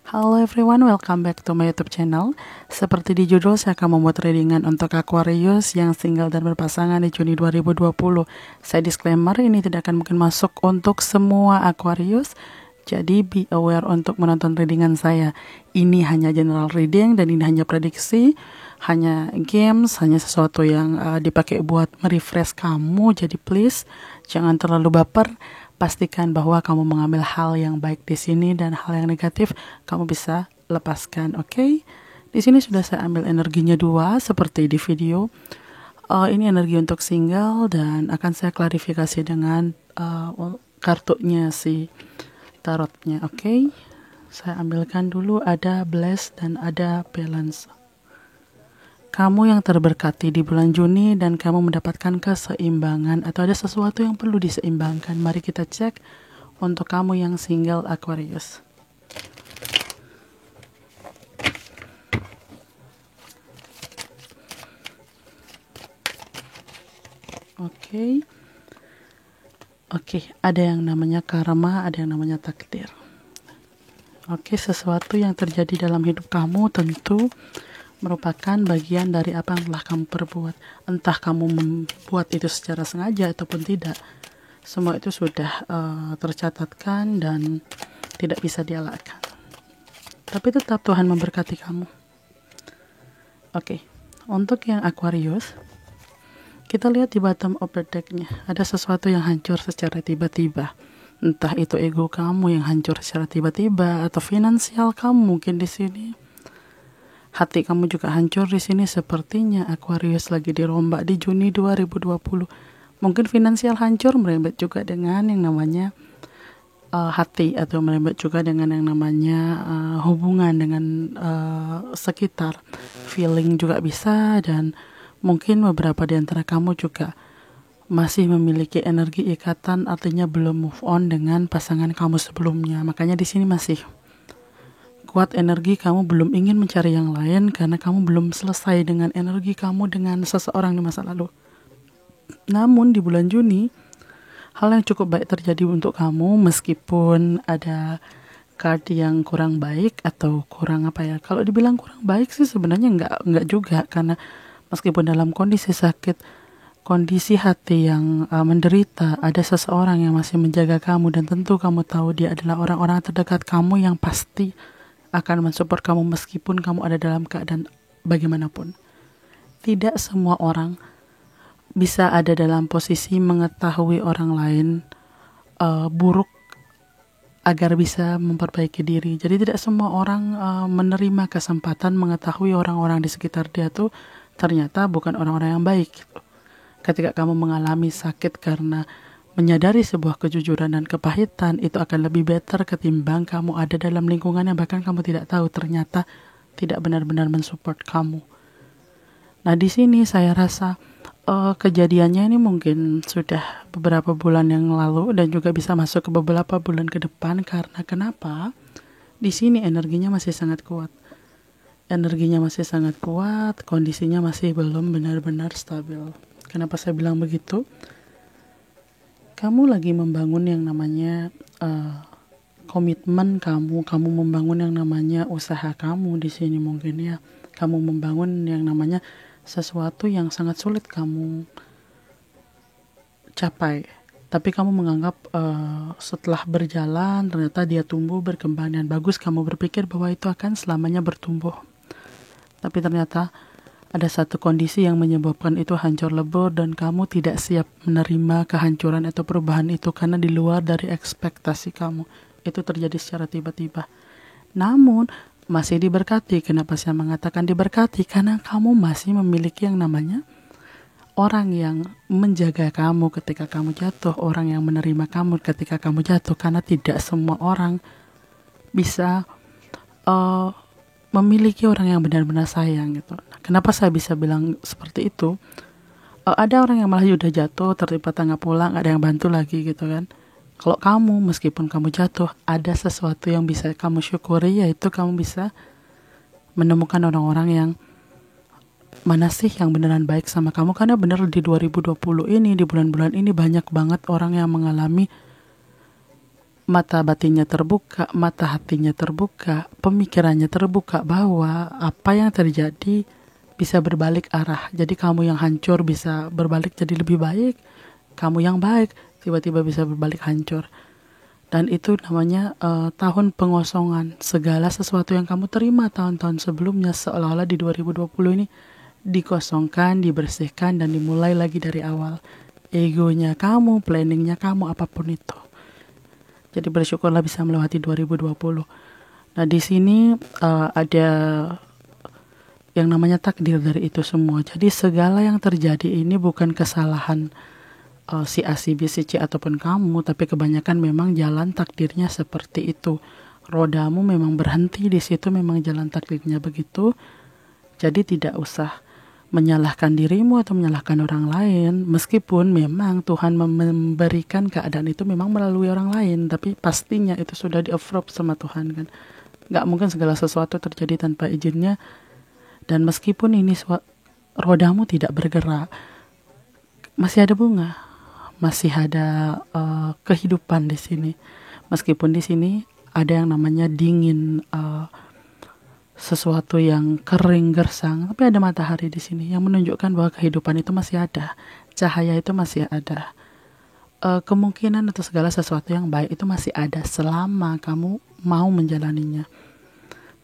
Halo everyone, welcome back to my YouTube channel. Seperti di judul, saya akan membuat readingan untuk Aquarius yang single dan berpasangan di Juni 2020. Saya disclaimer, ini tidak akan mungkin masuk untuk semua Aquarius. Jadi be aware untuk menonton readingan saya. Ini hanya general reading dan ini hanya prediksi, hanya games, hanya sesuatu yang dipakai buat merefresh kamu. Jadi please jangan terlalu baper. Pastikan bahwa kamu mengambil hal yang baik di sini dan hal yang negatif kamu bisa lepaskan, oke? Di sini sudah saya ambil energinya 2 seperti di video. Ini energi untuk single dan akan saya klarifikasi dengan kartunya si tarotnya, oke? Saya ambilkan dulu, ada bless dan ada balance. Kamu yang terberkati di bulan Juni dan kamu mendapatkan keseimbangan atau ada sesuatu yang perlu diseimbangkan. Mari kita cek untuk kamu yang single Aquarius. Oke, ada yang namanya karma, ada yang namanya takdir. Oke, sesuatu yang terjadi dalam hidup kamu tentu merupakan bagian dari apa yang telah kamu perbuat. Entah kamu membuat itu secara sengaja ataupun tidak, semua itu sudah tercatatkan dan tidak bisa dielakkan. Tapi tetap Tuhan memberkati kamu. Oke, untuk yang Aquarius, kita lihat di bottom of the deck-nya ada sesuatu yang hancur secara tiba-tiba. Entah itu ego kamu yang hancur secara tiba-tiba atau finansial kamu mungkin di sini. Hati kamu juga hancur di sini, sepertinya Aquarius lagi dirombak di Juni 2020. Mungkin finansial hancur merembet juga dengan yang namanya hati, atau merembet juga dengan yang namanya hubungan dengan sekitar. Feeling juga bisa, dan mungkin beberapa di antara kamu juga masih memiliki energi ikatan, artinya belum move on dengan pasangan kamu sebelumnya. Makanya di sini masih kuat energi, kamu belum ingin mencari yang lain karena kamu belum selesai dengan energi kamu dengan seseorang di masa lalu. Namun di bulan Juni, hal yang cukup baik terjadi untuk kamu, meskipun ada card yang kurang baik atau kurang kalau dibilang kurang baik sih sebenarnya enggak juga, karena meskipun dalam kondisi sakit, kondisi hati yang menderita, ada seseorang yang masih menjaga kamu, dan tentu kamu tahu dia adalah orang-orang terdekat kamu yang pasti akan mensupport kamu meskipun kamu ada dalam keadaan bagaimanapun. Tidak semua orang bisa ada dalam posisi mengetahui orang lain buruk agar bisa memperbaiki diri. Jadi tidak semua orang menerima kesempatan mengetahui orang-orang di sekitar dia tuh ternyata bukan orang-orang yang baik. Ketika kamu mengalami sakit karena menyadari sebuah kejujuran dan kepahitan, itu akan lebih better ketimbang kamu ada dalam lingkungan yang bahkan kamu tidak tahu ternyata tidak benar-benar mensupport kamu. Nah, di sini saya rasa kejadiannya ini mungkin sudah beberapa bulan yang lalu dan juga bisa masuk ke beberapa bulan ke depan. Karena kenapa? Di sini energinya masih sangat kuat. Kondisinya masih belum benar-benar stabil. Kenapa saya bilang begitu? Kamu lagi membangun yang namanya komitmen kamu membangun yang namanya usaha kamu di sini mungkin ya. Kamu membangun yang namanya sesuatu yang sangat sulit kamu capai. Tapi kamu menganggap setelah berjalan ternyata dia tumbuh, berkembang dan bagus. Kamu berpikir bahwa itu akan selamanya bertumbuh. Tapi ternyata ada satu kondisi yang menyebabkan itu hancur lebur dan kamu tidak siap menerima kehancuran atau perubahan itu karena di luar dari ekspektasi kamu. Itu terjadi secara tiba-tiba. Namun masih diberkati. Kenapa saya mengatakan diberkati? Karena kamu masih memiliki yang namanya orang yang menjaga kamu ketika kamu jatuh, orang yang menerima kamu ketika kamu jatuh, karena tidak semua orang bisa memiliki orang yang benar-benar sayang gitu. Nah, kenapa saya bisa bilang seperti itu? Ada orang yang malah udah jatuh, tertimpa tangga pulang, ada yang bantu lagi gitu kan. Kalau kamu, meskipun kamu jatuh, ada sesuatu yang bisa kamu syukuri, yaitu kamu bisa menemukan orang-orang yang mana sih yang beneran baik sama kamu. Karena bener di 2020 ini, di bulan-bulan ini banyak banget orang yang mengalami mata batinnya terbuka, mata hatinya terbuka, pemikirannya terbuka bahwa apa yang terjadi bisa berbalik arah. Jadi kamu yang hancur bisa berbalik jadi lebih baik, kamu yang baik tiba-tiba bisa berbalik hancur. Dan itu namanya tahun pengosongan. Segala sesuatu yang kamu terima tahun-tahun sebelumnya seolah-olah di 2020 ini dikosongkan, dibersihkan, dan dimulai lagi dari awal. Egonya kamu, planningnya kamu, apapun itu. Jadi bersyukurlah bisa melewati 2020. Nah di sini ada yang namanya takdir dari itu semua. Jadi segala yang terjadi ini bukan kesalahan si A, si B, si C ataupun kamu, tapi kebanyakan memang jalan takdirnya seperti itu. Rodamu memang berhenti di situ, memang jalan takdirnya begitu. Jadi tidak usah menyalahkan dirimu atau menyalahkan orang lain, meskipun memang Tuhan memberikan keadaan itu memang melalui orang lain, tapi pastinya itu sudah di-approve sama Tuhan kan. Gak mungkin segala sesuatu terjadi tanpa izinnya. Dan meskipun ini rodamu tidak bergerak, masih ada bunga, masih ada kehidupan di sini. Meskipun di sini ada yang namanya dingin, sesuatu yang kering gersang, tapi ada matahari di sini yang menunjukkan bahwa kehidupan itu masih ada, cahaya itu masih ada, kemungkinan atau segala sesuatu yang baik itu masih ada selama kamu mau menjalaninya.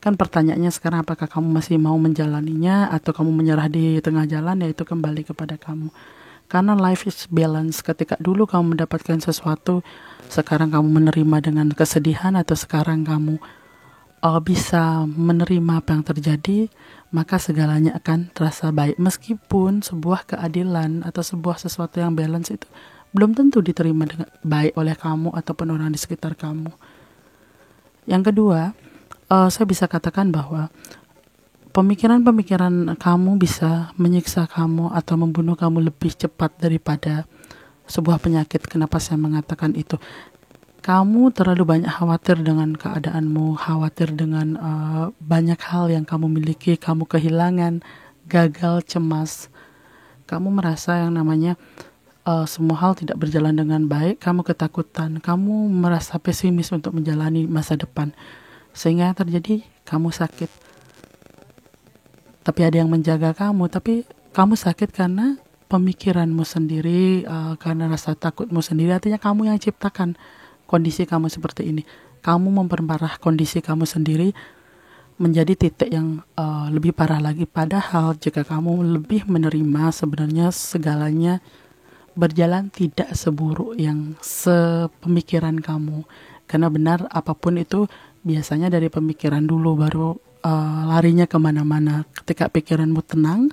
Kan pertanyaannya sekarang, apakah kamu masih mau menjalaninya atau kamu menyerah di tengah jalan? Ya itu kembali kepada kamu. Karena life is balance. Ketika dulu kamu mendapatkan sesuatu, sekarang kamu menerima dengan kesedihan, atau sekarang kamu bisa menerima apa yang terjadi, maka segalanya akan terasa baik. Meskipun sebuah keadilan atau sebuah sesuatu yang balance itu belum tentu diterima dengan baik oleh kamu ataupun orang di sekitar kamu. Yang kedua, saya bisa katakan bahwa pemikiran-pemikiran kamu bisa menyiksa kamu atau membunuh kamu lebih cepat daripada sebuah penyakit. Kenapa saya mengatakan itu? Kamu terlalu banyak khawatir dengan keadaanmu, khawatir dengan banyak hal yang kamu miliki, kamu kehilangan, gagal, cemas. Kamu merasa yang namanya semua hal tidak berjalan dengan baik, kamu ketakutan, kamu merasa pesimis untuk menjalani masa depan. Sehingga yang terjadi, kamu sakit. Tapi ada yang menjaga kamu, tapi kamu sakit karena pemikiranmu sendiri, karena rasa takutmu sendiri. Artinya kamu yang ciptakan kondisi kamu seperti ini. Kamu memperparah kondisi kamu sendiri menjadi titik yang lebih parah lagi. Padahal jika kamu lebih menerima, sebenarnya segalanya berjalan tidak seburuk yang sepemikiran kamu. Karena benar, apapun itu biasanya dari pemikiran dulu, baru larinya kemana-mana. Ketika pikiranmu tenang,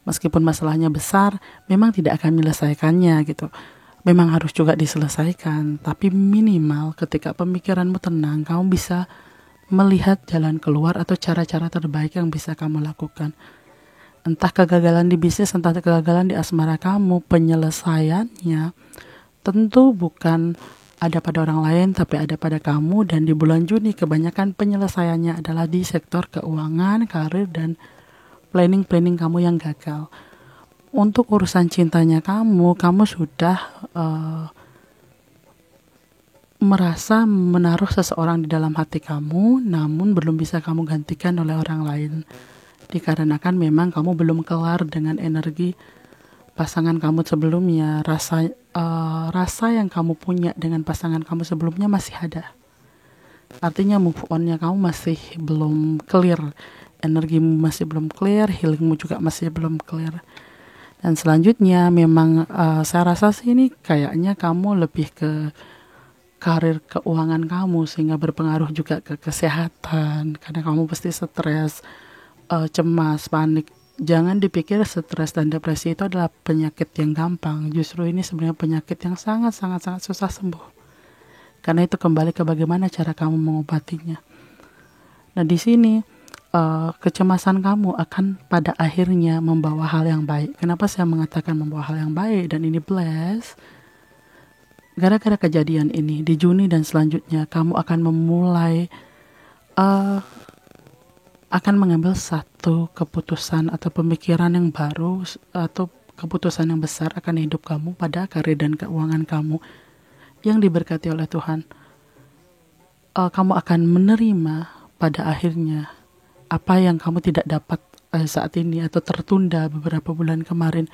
meskipun masalahnya besar, memang tidak akan menyelesaikannya gitu. Memang harus juga diselesaikan, tapi minimal ketika pemikiranmu tenang, kamu bisa melihat jalan keluar atau cara-cara terbaik yang bisa kamu lakukan. Entah kegagalan di bisnis, entah kegagalan di asmara kamu, penyelesaiannya tentu bukan ada pada orang lain, tapi ada pada kamu. Dan di bulan Juni kebanyakan penyelesaiannya adalah di sektor keuangan, karir, dan planning kamu yang gagal. Untuk urusan cintanya kamu sudah merasa menaruh seseorang di dalam hati kamu, namun belum bisa kamu gantikan oleh orang lain. Dikarenakan memang kamu belum kelar dengan energi pasangan kamu sebelumnya. Rasa yang kamu punya dengan pasangan kamu sebelumnya masih ada. Artinya move on-nya kamu masih belum clear, energimu masih belum clear, healingmu juga masih belum clear. Dan selanjutnya memang saya rasa sih ini kayaknya kamu lebih ke karir keuangan kamu, sehingga berpengaruh juga ke kesehatan, karena kamu pasti stres, cemas, panik. Jangan dipikir stres dan depresi itu adalah penyakit yang gampang. Justru ini sebenarnya penyakit yang sangat susah sembuh. Karena itu kembali ke bagaimana cara kamu mengobatinya. Nah di sini kecemasan kamu akan pada akhirnya membawa hal yang baik. Kenapa saya mengatakan membawa hal yang baik dan ini bless? Gara-gara kejadian ini di Juni dan selanjutnya kamu akan memulai akan mengambil satu keputusan atau pemikiran yang baru atau keputusan yang besar akan hidup kamu pada karir dan keuangan kamu yang diberkati oleh Tuhan. kamu akan menerima pada akhirnya apa yang kamu tidak dapat saat ini atau tertunda beberapa bulan kemarin,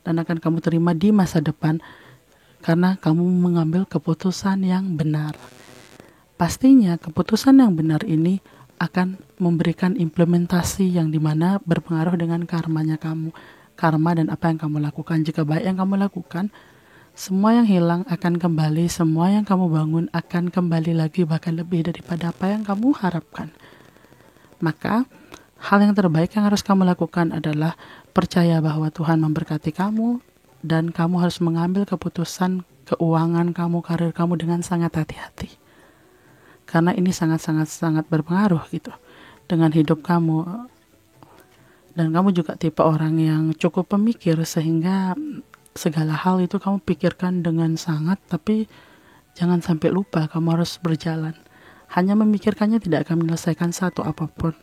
dan akan kamu terima di masa depan karena kamu mengambil keputusan yang benar. Pastinya keputusan yang benar ini akan memberikan implementasi yang dimana berpengaruh dengan karmanya kamu, karma dan apa yang kamu lakukan. Jika baik yang kamu lakukan, semua yang hilang akan kembali, semua yang kamu bangun akan kembali lagi, bahkan lebih daripada apa yang kamu harapkan. Maka hal yang terbaik yang harus kamu lakukan adalah percaya bahwa Tuhan memberkati kamu, dan kamu harus mengambil keputusan keuangan kamu, karir kamu dengan sangat hati-hati. Karena ini sangat berpengaruh gitu dengan hidup kamu. Dan kamu juga tipe orang yang cukup pemikir, sehingga segala hal itu kamu pikirkan dengan sangat, tapi jangan sampai lupa kamu harus berjalan. Hanya memikirkannya tidak akan menyelesaikan satu apapun.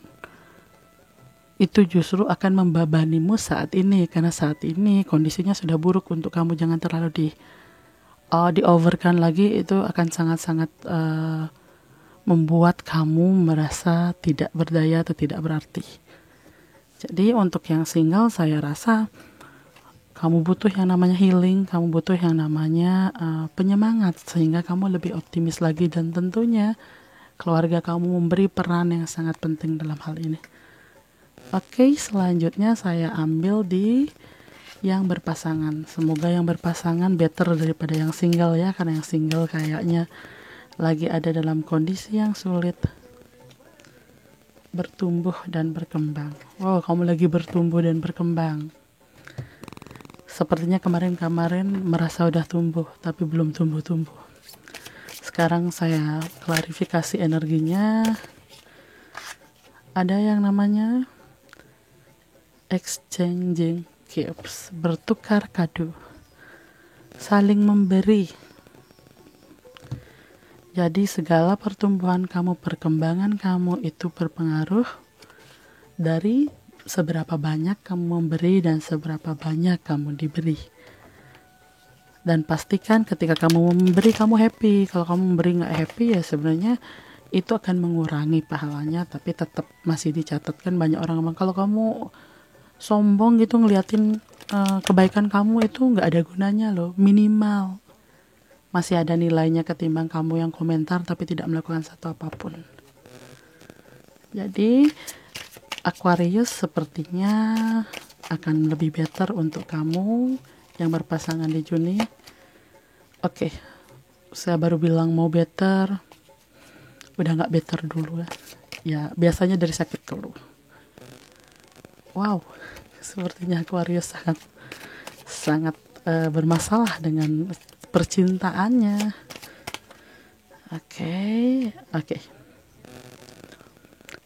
Itu justru akan membebanimu saat ini, karena saat ini kondisinya sudah buruk untuk kamu. Jangan terlalu di-overkan lagi, itu akan sangat membuat kamu merasa tidak berdaya atau tidak berarti. Jadi untuk yang single, saya rasa kamu butuh yang namanya healing, kamu butuh yang namanya penyemangat, sehingga kamu lebih optimis lagi, dan tentunya keluarga kamu memberi peran yang sangat penting dalam hal ini. Oke, selanjutnya saya ambil di yang berpasangan. Semoga yang berpasangan better daripada yang single ya, karena yang single kayaknya lagi ada dalam kondisi yang sulit bertumbuh dan berkembang. Wow, kamu lagi bertumbuh dan berkembang. Sepertinya kemarin-kemarin merasa udah tumbuh, tapi belum tumbuh-tumbuh. Sekarang saya klarifikasi energinya. Ada yang namanya exchanging gifts, bertukar kado, saling memberi. Jadi segala pertumbuhan kamu, perkembangan kamu itu berpengaruh dari seberapa banyak kamu memberi dan seberapa banyak kamu diberi. Dan pastikan ketika kamu memberi, kamu happy. Kalau kamu memberi nggak happy, ya sebenarnya itu akan mengurangi pahalanya, tapi tetap masih dicatatkan. Banyak orang bilang kalau kamu sombong gitu ngeliatin kebaikan kamu, itu nggak ada gunanya loh. Minimal masih ada nilainya ketimbang kamu yang komentar tapi tidak melakukan satu apapun. Jadi Aquarius sepertinya akan lebih better untuk kamu yang berpasangan di Juni. Oke, saya baru bilang mau better, udah nggak better dulu ya. Ya biasanya dari sakit dulu. Wow, sepertinya Aquarius sangat bermasalah dengan percintaannya. Oke.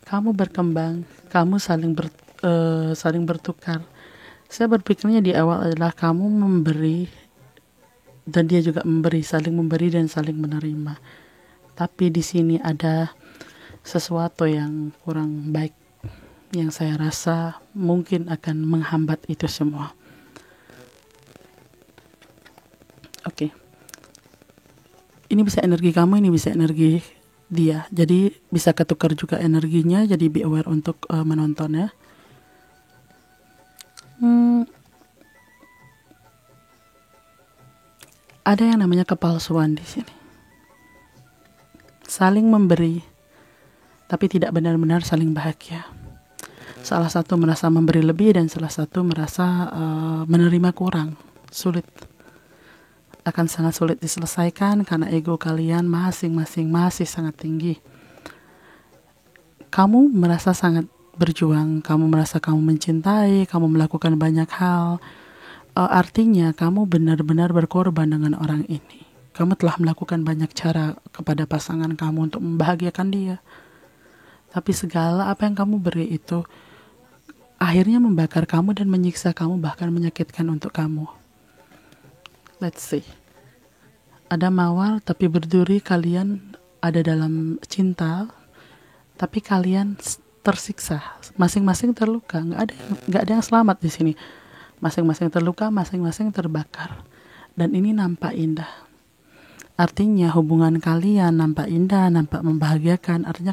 Kamu berkembang, kamu saling bertukar. Saya berpikirnya di awal adalah kamu memberi dan dia juga memberi, saling memberi dan saling menerima. Tapi di sini ada sesuatu yang kurang baik yang saya rasa mungkin akan menghambat itu semua. Oke. Ini bisa energi kamu, ini bisa energi dia. Jadi bisa ketukar juga energinya, jadi be aware untuk menonton ya. Ada yang namanya kepalsuan di sini. Saling memberi, tapi tidak benar-benar saling bahagia. Salah satu merasa memberi lebih dan salah satu merasa menerima kurang. Sulit. Akan sangat sulit diselesaikan karena ego kalian masing-masing masih sangat tinggi. Kamu merasa sangat berjuang, kamu merasa kamu mencintai, kamu melakukan banyak hal. Artinya kamu benar-benar berkorban dengan orang ini. Kamu telah melakukan banyak cara kepada pasangan kamu untuk membahagiakan dia. Tapi segala apa yang kamu beri itu akhirnya membakar kamu dan menyiksa kamu, bahkan menyakitkan untuk kamu. Let's see. Ada mawar tapi berduri, kalian ada dalam cinta, tapi kalian tersiksa. Masing-masing terluka. Nggak ada yang selamat di sini. Masing-masing terluka, masing-masing terbakar. Dan ini nampak indah. Artinya hubungan kalian nampak indah, nampak membahagiakan. Artinya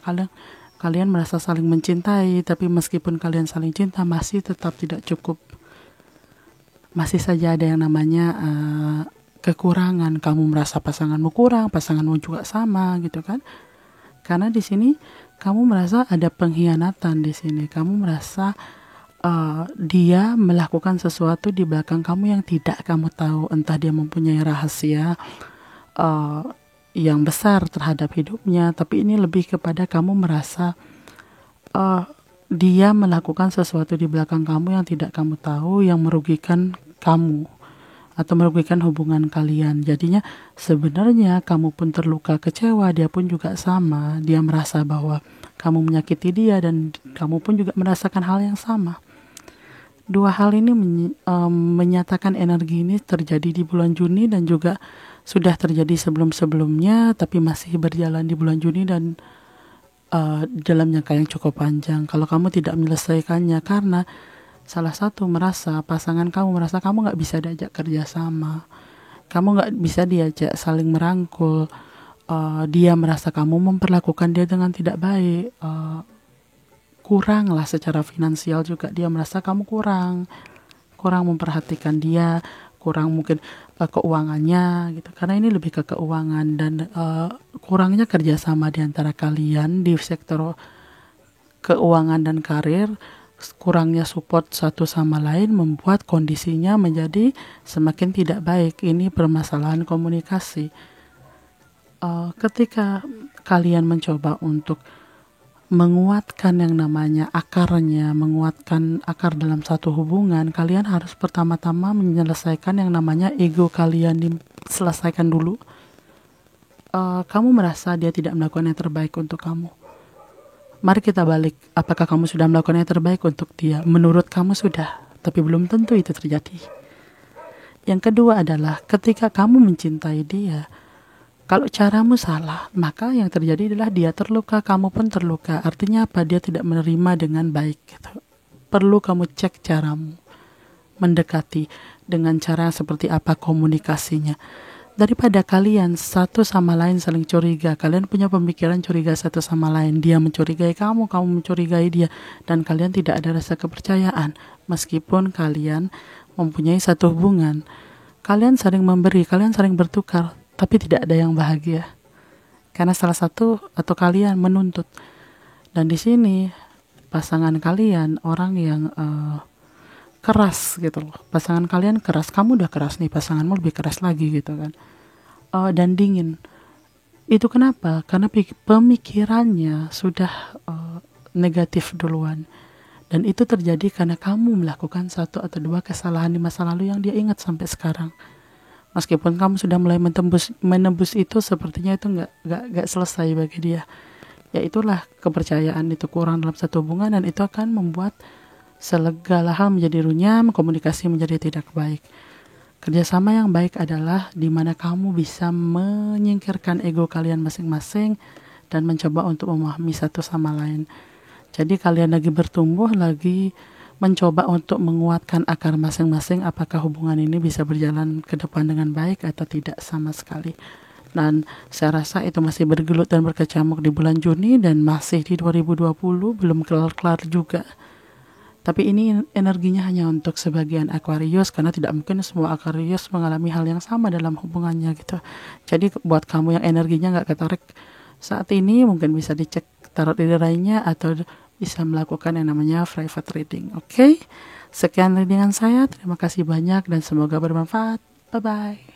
kalian merasa saling mencintai, tapi meskipun kalian saling cinta masih tetap tidak cukup. Masih saja ada yang namanya kekurangan. Kamu merasa pasanganmu kurang, pasanganmu juga sama gitu kan. Karena di sini kamu merasa ada pengkhianatan di sini. Kamu merasa dia melakukan sesuatu di belakang kamu yang tidak kamu tahu. Entah dia mempunyai rahasia yang besar terhadap hidupnya, tapi ini lebih kepada kamu merasa dia melakukan sesuatu di belakang kamu yang tidak kamu tahu, yang merugikan kamu atau merugikan hubungan kalian. Jadinya sebenarnya kamu pun terluka, kecewa, dia pun juga sama. Dia merasa bahwa kamu menyakiti dia dan kamu pun juga merasakan hal yang sama. Dua hal ini menyatakan energi ini terjadi di bulan Juni dan juga sudah terjadi sebelum-sebelumnya, tapi masih berjalan di bulan Juni dan dalam jangka yang cukup panjang. Kalau kamu tidak menyelesaikannya karena salah satu pasangan kamu merasa kamu nggak bisa diajak kerjasama, kamu nggak bisa diajak saling merangkul, dia merasa kamu memperlakukan dia dengan tidak baik, kurang lah secara finansial juga, dia merasa kamu kurang memperhatikan dia, kurang mungkin keuangannya gitu, karena ini lebih ke keuangan dan kurangnya kerjasama di antara kalian di sektor keuangan dan karir, kurangnya support satu sama lain membuat kondisinya menjadi semakin tidak baik. Ini permasalahan komunikasi. Ketika kalian mencoba untuk menguatkan yang namanya akarnya, menguatkan akar dalam satu hubungan, kalian harus pertama-tama menyelesaikan yang namanya ego kalian, diselesaikan dulu. Kamu merasa dia tidak melakukan yang terbaik untuk kamu. Mari kita balik, apakah kamu sudah melakukan yang terbaik untuk dia? Menurut kamu sudah, tapi belum tentu itu terjadi. Yang kedua adalah ketika kamu mencintai dia, kalau caramu salah, maka yang terjadi adalah dia terluka, kamu pun terluka. Artinya apa? Dia tidak menerima dengan baik gitu. Perlu kamu cek caramu mendekati, dengan cara seperti apa komunikasinya. Daripada kalian satu sama lain saling curiga, kalian punya pemikiran curiga satu sama lain, dia mencurigai kamu, kamu mencurigai dia, dan kalian tidak ada rasa kepercayaan. Meskipun kalian mempunyai satu hubungan, kalian saling memberi, kalian saling bertukar, tapi tidak ada yang bahagia karena salah satu atau kalian menuntut. Dan di sini pasangan kalian orang yang keras gitu loh. Pasangan kalian keras, kamu udah keras nih, pasanganmu lebih keras lagi gitu kan. Dan dingin. Itu kenapa? Karena pemikirannya sudah negatif duluan. Dan itu terjadi karena kamu melakukan satu atau dua kesalahan di masa lalu yang dia ingat sampai sekarang. Meskipun kamu sudah mulai menembus itu, sepertinya itu nggak selesai bagi dia. Ya itulah, kepercayaan itu kurang dalam satu hubungan dan itu akan membuat segala hal menjadi runyam, komunikasi menjadi tidak baik. Kerjasama yang baik adalah di mana kamu bisa menyingkirkan ego kalian masing-masing dan mencoba untuk memahami satu sama lain. Jadi kalian lagi bertumbuh, lagi mencoba untuk menguatkan akar masing-masing, apakah hubungan ini bisa berjalan ke depan dengan baik atau tidak sama sekali. Dan saya rasa itu masih bergelut dan berkecamuk di bulan Juni dan masih di 2020, belum kelar-kelar juga. Tapi ini energinya hanya untuk sebagian Aquarius, karena tidak mungkin semua Aquarius mengalami hal yang sama dalam hubungannya gitu. Jadi buat kamu yang energinya gak ketarik saat ini, mungkin bisa dicek tarot reading-nya atau bisa melakukan yang namanya private reading. Oke? Sekian readingan saya, terima kasih banyak dan semoga bermanfaat. Bye-bye.